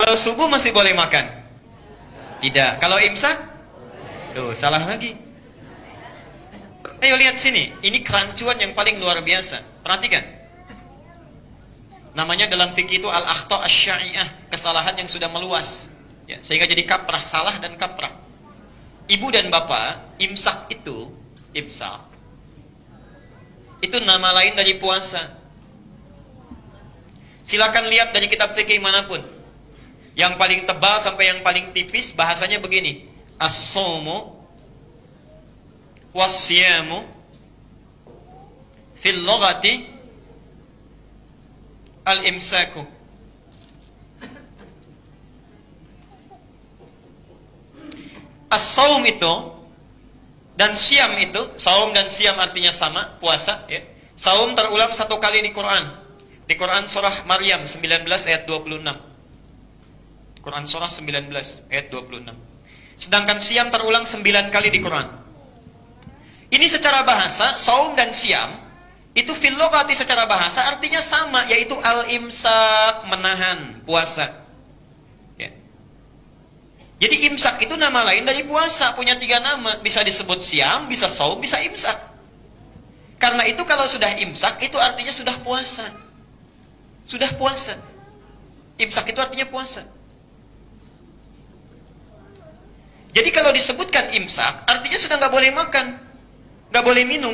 Kalau subuh masih boleh makan? Tidak. Kalau imsak? Tuh, salah lagi. Ayo lihat sini. Ini kerancuan yang paling luar biasa. Perhatikan. Namanya dalam fikih itu al-akhta' asy-syai'ah, kesalahan yang sudah meluas. Ya, sehingga jadi kaprah, salah dan kaprah. Ibu dan bapak, imsak itu nama lain dari puasa. Silakan lihat dari kitab fikih manapun. Yang paling tebal sampai yang paling tipis bahasanya begini. As-shaumu was-siyamu fil lughati al-imsaku. As-shaum itu dan siam itu, saum dan siam artinya sama, puasa ya. Saum terulang 1 kali di Quran. Di Quran surah Maryam 19 ayat 26. Quran surah 19 ayat 26. Sedangkan siam terulang 9 kali di Quran. Ini secara bahasa, saum dan siam itu fil lughati secara bahasa artinya sama, yaitu al-imsak, menahan puasa. Ya. Jadi imsak itu nama lain dari puasa, punya 3 nama, bisa disebut siam, bisa saum, bisa imsak. Karena itu kalau sudah imsak itu artinya sudah puasa. Sudah puasa. Imsak itu artinya puasa. Jadi kalau disebutkan imsak, artinya sudah nggak boleh makan, nggak boleh minum.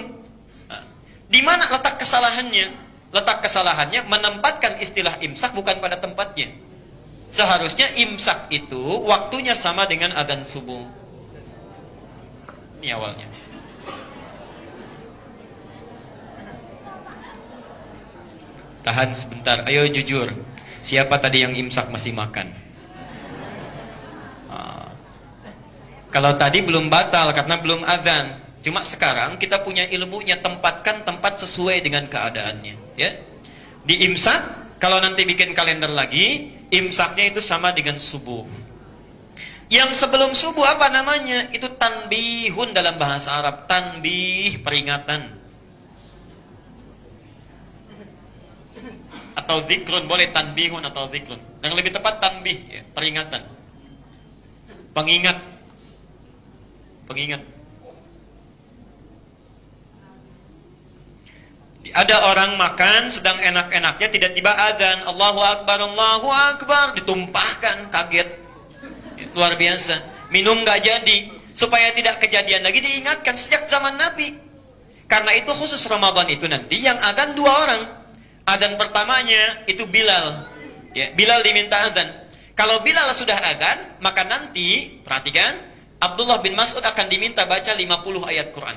Nah, di mana letak kesalahannya? Letak kesalahannya menempatkan istilah imsak bukan pada tempatnya. Seharusnya imsak itu waktunya sama dengan adzan subuh. Ini awalnya. Tahan sebentar, ayo jujur. Siapa tadi yang imsak masih makan? Kalau tadi belum batal karena belum adzan. Cuma sekarang kita punya ilmunya, tempatkan tempat sesuai dengan keadaannya. Ya. Di imsak, kalau nanti bikin kalender lagi, imsaknya itu sama dengan subuh. Yang sebelum subuh apa namanya? Itu tanbihun dalam bahasa Arab. Tanbih, peringatan. Atau dzikrun, boleh tanbihun atau dzikrun. Yang lebih tepat tanbih, ya, peringatan. Pengingat. Pengingat. Ada orang makan sedang enak-enaknya, tiba-tiba adzan, Allahu Akbar, ditumpahkan, kaget. Luar biasa. Minum nggak jadi. Supaya tidak kejadian lagi diingatkan sejak zaman Nabi. Karena itu khusus Ramadan itu nanti yang adzan 2 orang. Adzan pertamanya itu Bilal. Ya, Bilal diminta adzan. Kalau Bilal sudah adzan, maka nanti, perhatikan, Abdullah bin Mas'ud akan diminta baca 50 ayat Quran.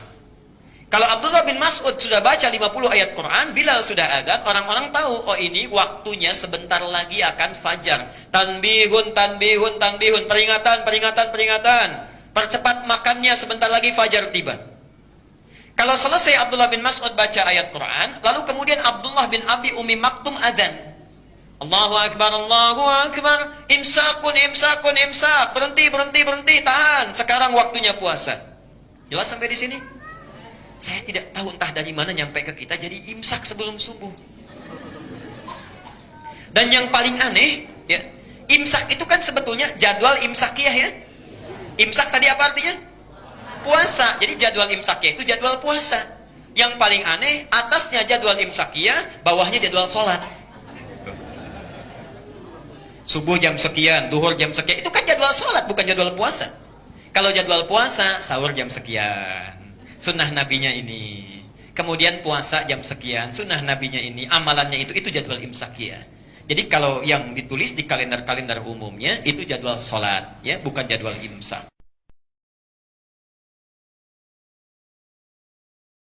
Kalau Abdullah bin Mas'ud sudah baca 50 ayat Quran, Bilal sudah adzan, orang-orang tahu, oh ini waktunya sebentar lagi akan fajar. Tanbihun, tanbihun, tanbihun, peringatan, peringatan, peringatan. Percepat makannya, sebentar lagi fajar tiba. Kalau selesai Abdullah bin Mas'ud baca ayat Quran, lalu kemudian Abdullah bin Abi Umi Maktum adzan. Allahu Akbar, Allahu Akbar, imsakun, imsakun, imsak. Berhenti, berhenti, berhenti, tahan. Sekarang waktunya puasa. Jelas sampai di sini? Saya tidak tahu entah dari mana nyampe ke kita jadi imsak sebelum subuh. Dan yang paling aneh, ya, imsak itu kan sebetulnya jadwal imsakiyah ya. Imsak tadi apa artinya? Puasa. Jadi jadwal imsakiyah itu jadwal puasa. Yang paling aneh, atasnya jadwal imsakiyah, bawahnya jadwal sholat. Subuh jam sekian, duhur jam sekian, itu kan jadwal sholat, bukan jadwal puasa. Kalau jadwal puasa, sahur jam sekian, sunnah nabinya ini. Kemudian puasa jam sekian, sunnah nabinya ini, amalannya itu jadwal imsakiyah. Jadi kalau yang ditulis di kalender-kalender umumnya, itu jadwal sholat, ya, bukan jadwal imsak.